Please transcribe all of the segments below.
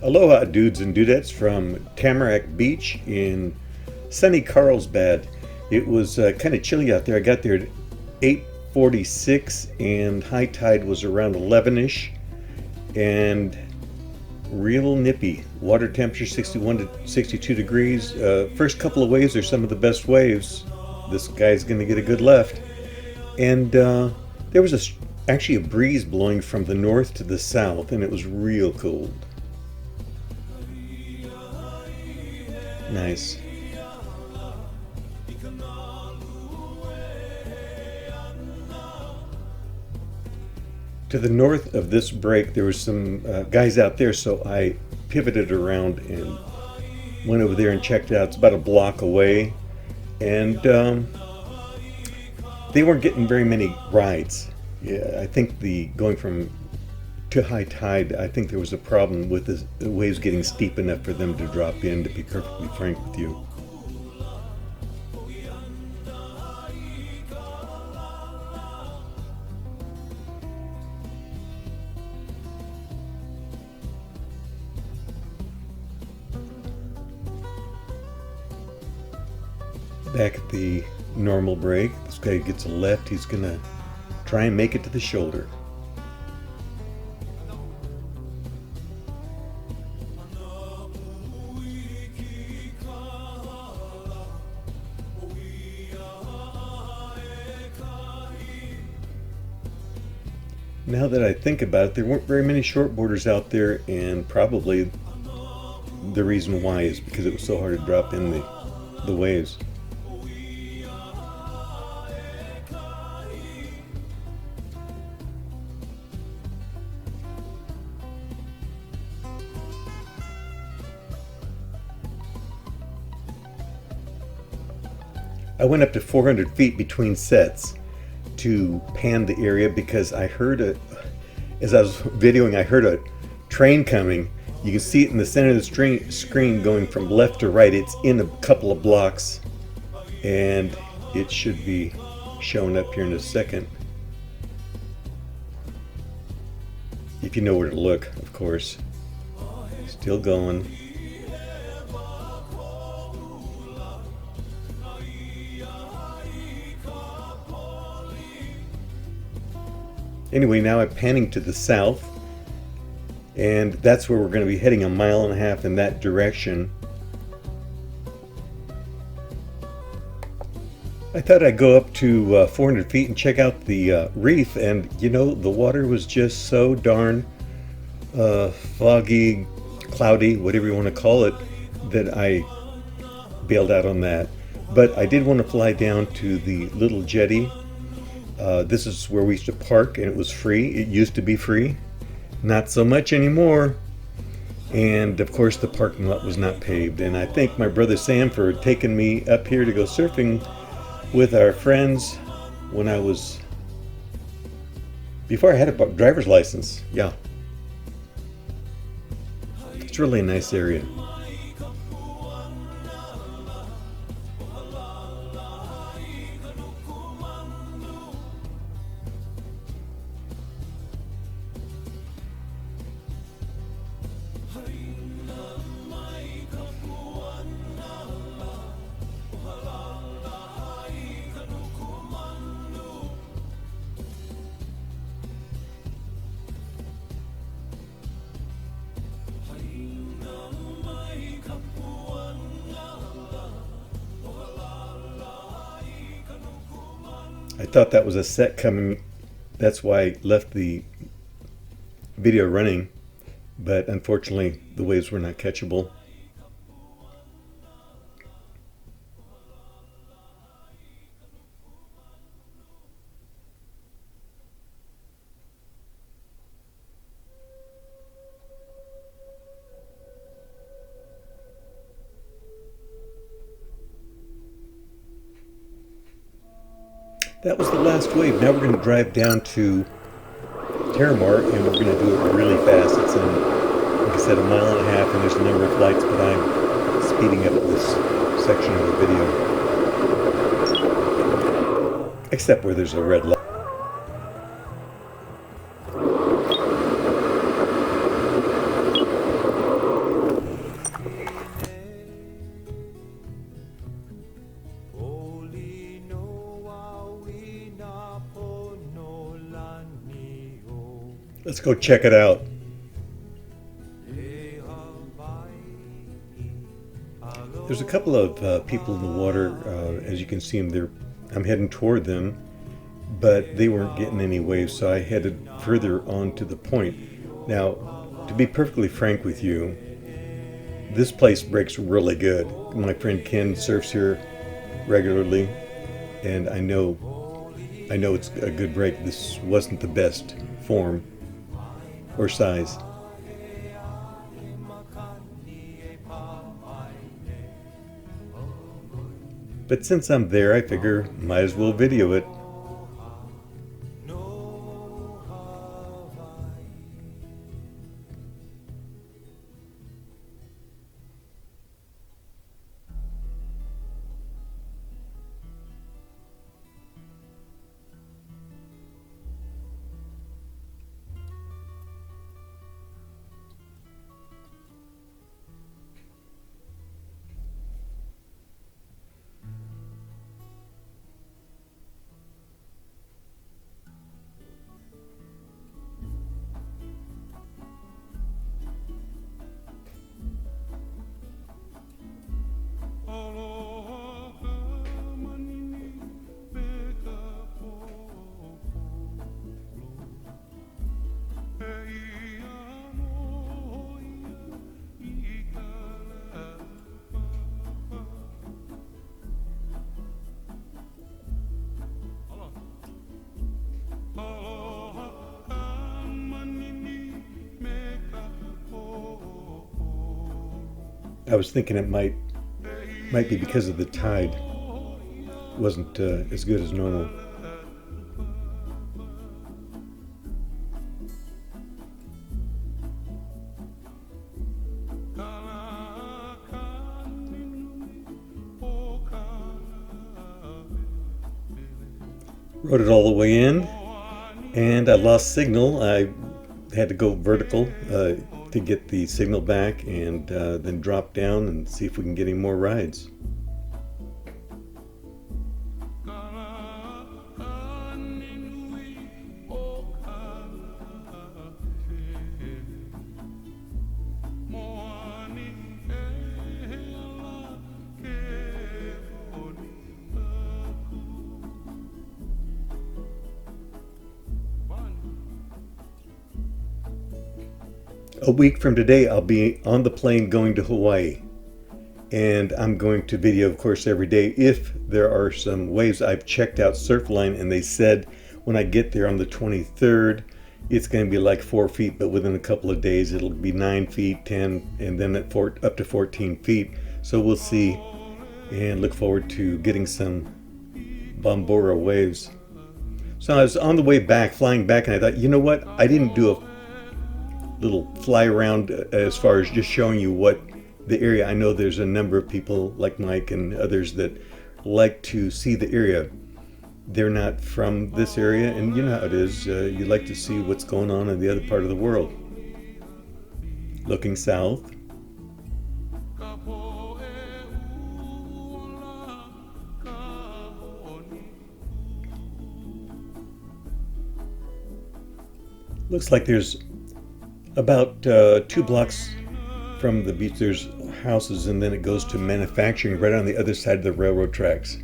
Aloha, dudes and dudettes from Tamarack Beach in sunny Carlsbad. It was kind of chilly out there. I got there at 8:46, and high tide was around 11ish, and real nippy. Water temperature 61 to 62 degrees. First couple of waves are some of the best waves. This guy's going to get a good left, and there was actually a breeze blowing from the north to the south, and it was real cold. Nice. To the north of this break, there was some guys out there, so I pivoted around and went over there and checked it out. It's about a block away, and they weren't getting very many rides. Yeah, I think the going from to high tide, I think there was a problem with the waves getting steep enough for them to drop in, to be perfectly frank with you. Back at the normal break, this guy gets a left. He's gonna try and make it to the shoulder. Now that I think about it, there weren't very many shortboarders out there, and probably the reason why is because it was so hard to drop in the waves. I went up to 400 feet between sets to pan the area because I heard as I was videoing, I heard a train coming. You can see it in the center of the screen going from left to right. It's in a couple of blocks, and it should be showing up here in a second. If you know where to look, of course. Still going. Anyway, now I'm panning to the south, and that's where we're going to be heading, 1.5 miles in that direction. I thought I'd go up to 400 feet and check out the reef, and you know, the water was just so darn foggy, cloudy, whatever you want to call it, that I bailed out on that. But I did want to fly down to the little jetty. This is where we used to park, and it was free. It used to be free. Not so much anymore. And of course the parking lot was not paved. And I thank my brother Sam for taking me up here to go surfing with our friends when I was, before I had a driver's license. Yeah. It's really a nice area. I thought that was a set coming. That's why I left the video running, but unfortunately the waves were not catchable. That was the last wave. Now we're going to drive down to Terra Mar, and we're going to do it really fast. It's in, like I said, 1.5 miles, and there's a number of flights, but I'm speeding up this section of the video. Except where there's a red light. Let's go check it out. There's a couple of people in the water. As you can see them, I'm heading toward them, but they weren't getting any waves, so I headed further on to the point. Now, to be perfectly frank with you, this place breaks really good. My friend Ken surfs here regularly, and I know it's a good break. This wasn't the best form or size. But since I'm there, I figure might as well video it. I was thinking it might be because of the tide. Wasn't as good as normal. Rode it all the way in, and I lost signal. I had to go vertical to get the signal back, and then drop down and see if we can get any more rides. A week from today, I'll be on the plane going to Hawaii, and I'm going to video, of course, every day if there are some waves. I've checked out Surfline, and they said when I get there on the 23rd, it's going to be like 4 feet, but within a couple of days, it'll be 9 feet, 10, and then up to 14 feet. So we'll see, and look forward to getting some Bombora waves. So I was on the way back, flying back, and I thought, you know what? I didn't do a little fly around as far as just showing you what the area. I know there's a number of people like Mike and others that like to see the area. They're not from this area, and you know how it is. You like to see what's going on in the other part of the world. Looking south. Looks like there's about 2 blocks from the beach, there's houses, and then it goes to manufacturing right on the other side of the railroad tracks.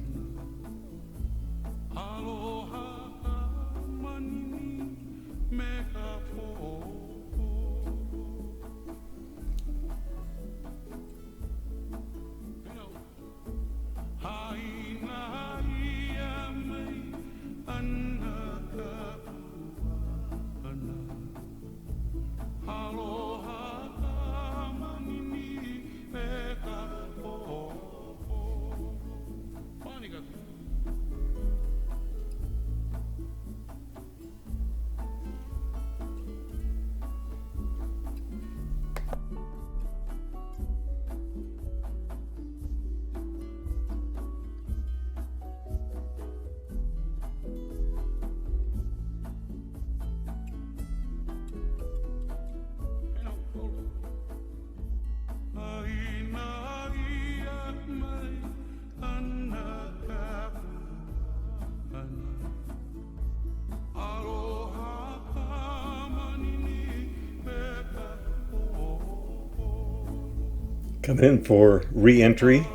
Coming in for re-entry.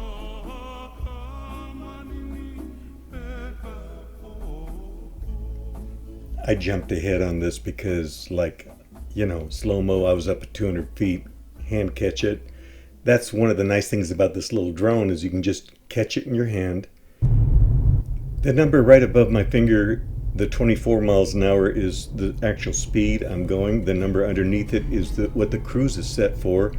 I jumped ahead on this because, like, slow-mo, I was up at 200 feet, hand catch it. That's one of the nice things about this little drone is you can just catch it in your hand. The number right above my finger, the 24 miles an hour, is the actual speed I'm going. The number underneath it is what the cruise is set for.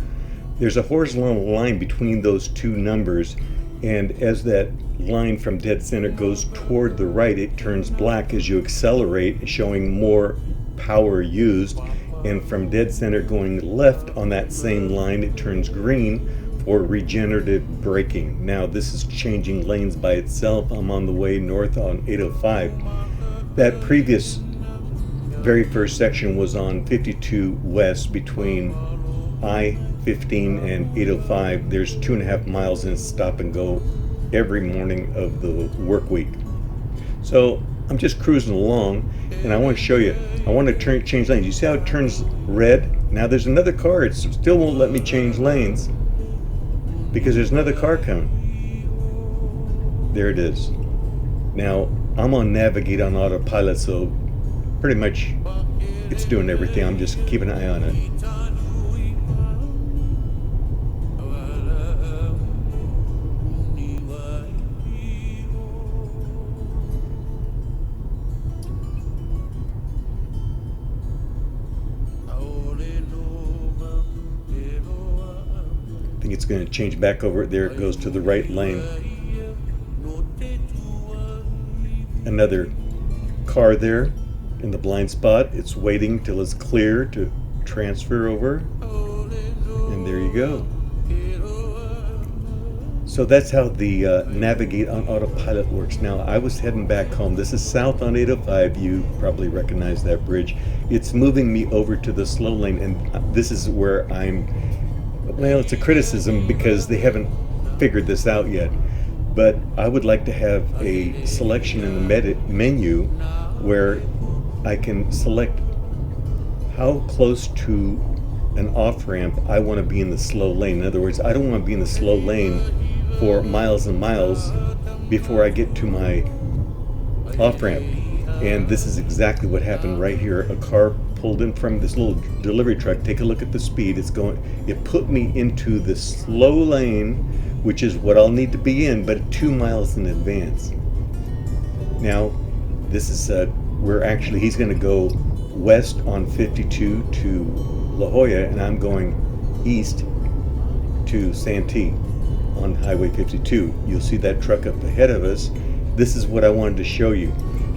There's a horizontal line between those two numbers, and as that line from dead center goes toward the right, it turns black as you accelerate, showing more power used. And from dead center going left on that same line, it turns green for regenerative braking. Now this is changing lanes by itself. I'm on the way north on 805. That previous very first section was on 52 west between I-15 and 805. There's 2.5 miles in stop and go every morning of the work week. So I'm just cruising along, and I want to show you. I want to change lanes. You see how it turns red? Now there's another car. It still won't let me change lanes because there's another car coming. There it is. Now I'm on navigate on autopilot, so pretty much it's doing everything. I'm just keeping an eye on it. I think it's going to change back over. There it goes to the right lane. Another car there in the blind spot. It's waiting till it's clear to transfer over. And there you go. So that's how the navigate on autopilot works. Now I was heading back home. This is south on 805. You probably recognize that bridge. It's moving me over to the slow lane, and this is where well, it's a criticism because they haven't figured this out yet. But I would like to have a selection in the menu where I can select how close to an off-ramp I want to be in the slow lane. In other words, I don't want to be in the slow lane for miles and miles before I get to my off-ramp. And this is exactly what happened right here. A car pulled in from this little delivery truck. Take a look at the speed. It put me into the slow lane, which is what I'll need to be in, but 2 miles in advance. Now, this is he's going to go west on 52 to La Jolla, and I'm going east to Santee on Highway 52. You'll see that truck up ahead of us. This is what I wanted to show you.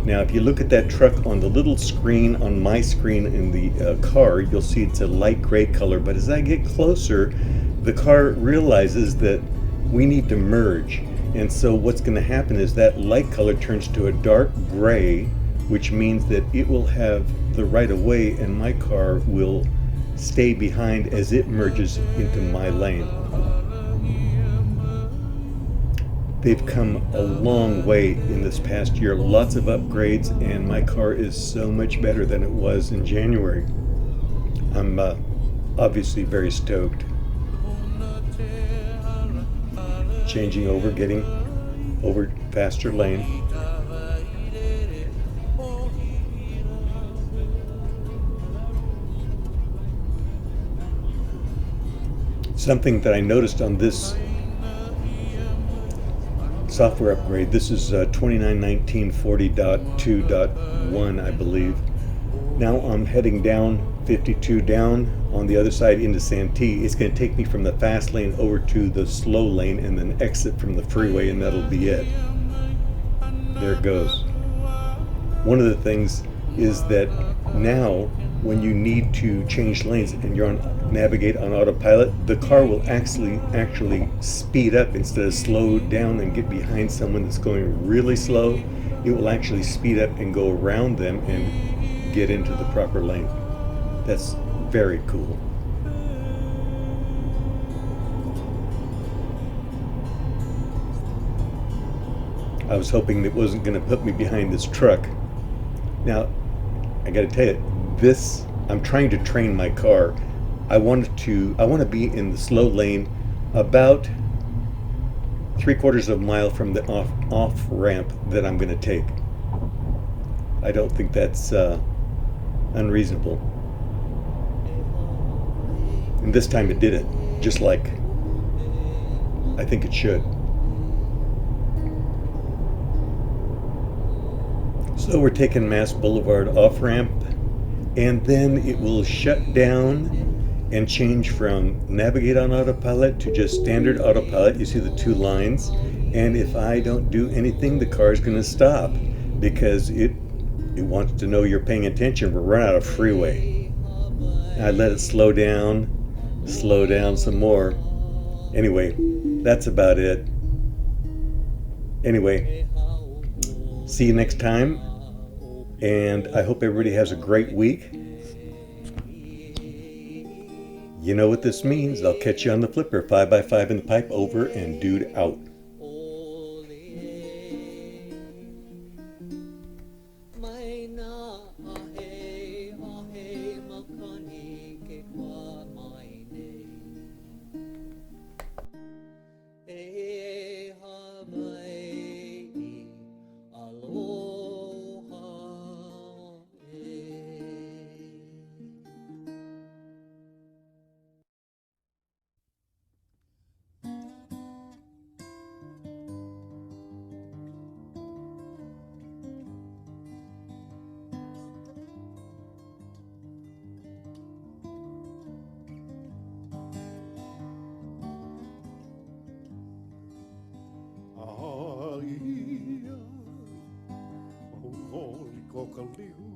Now, if you look at that truck on the little screen, on my screen in the car, you'll see it's a light gray color. But as I get closer, the car realizes that we need to merge. And so what's going to happen is that light color turns to a dark gray, which means that it will have the right of way and my car will stay behind as it merges into my lane. They've come a long way in this past year, lots of upgrades, and my car is so much better than it was in January. I'm obviously very stoked. Changing over, getting over faster lane. Something that I noticed on this software upgrade, this is 291940.2.1, I believe. Now I'm heading down 52 down on the other side into Santee. It's going to take me from the fast lane over to the slow lane and then exit from the freeway, and that'll be it. There it goes. One of the things is that now when you need to change lanes and you're on navigate on autopilot, the car will actually speed up instead of slow down and get behind someone that's going really slow. It will actually speed up and go around them and get into the proper lane. That's very cool. I was hoping it wasn't going to put me behind this truck. Now, I got to tell you, I'm trying to train my car. I want to be in the slow lane about 3/4 of a mile from the off ramp that I'm going to take. I don't think that's unreasonable. And this time it didn't, just like I think it should. So we're taking Mass Boulevard off ramp, and then it will shut down and change from navigate on autopilot to just standard autopilot. You see the two lines, and if I don't do anything, the car is going to stop because it wants to know you're paying attention. We're running out of freeway. I let it slow down some more. Anyway, that's about it. Anyway, see you next time, and I hope everybody has a great week. You know what this means. I'll catch you on the flipper. 5x5 in the pipe, over, and dude out. Coca-Cola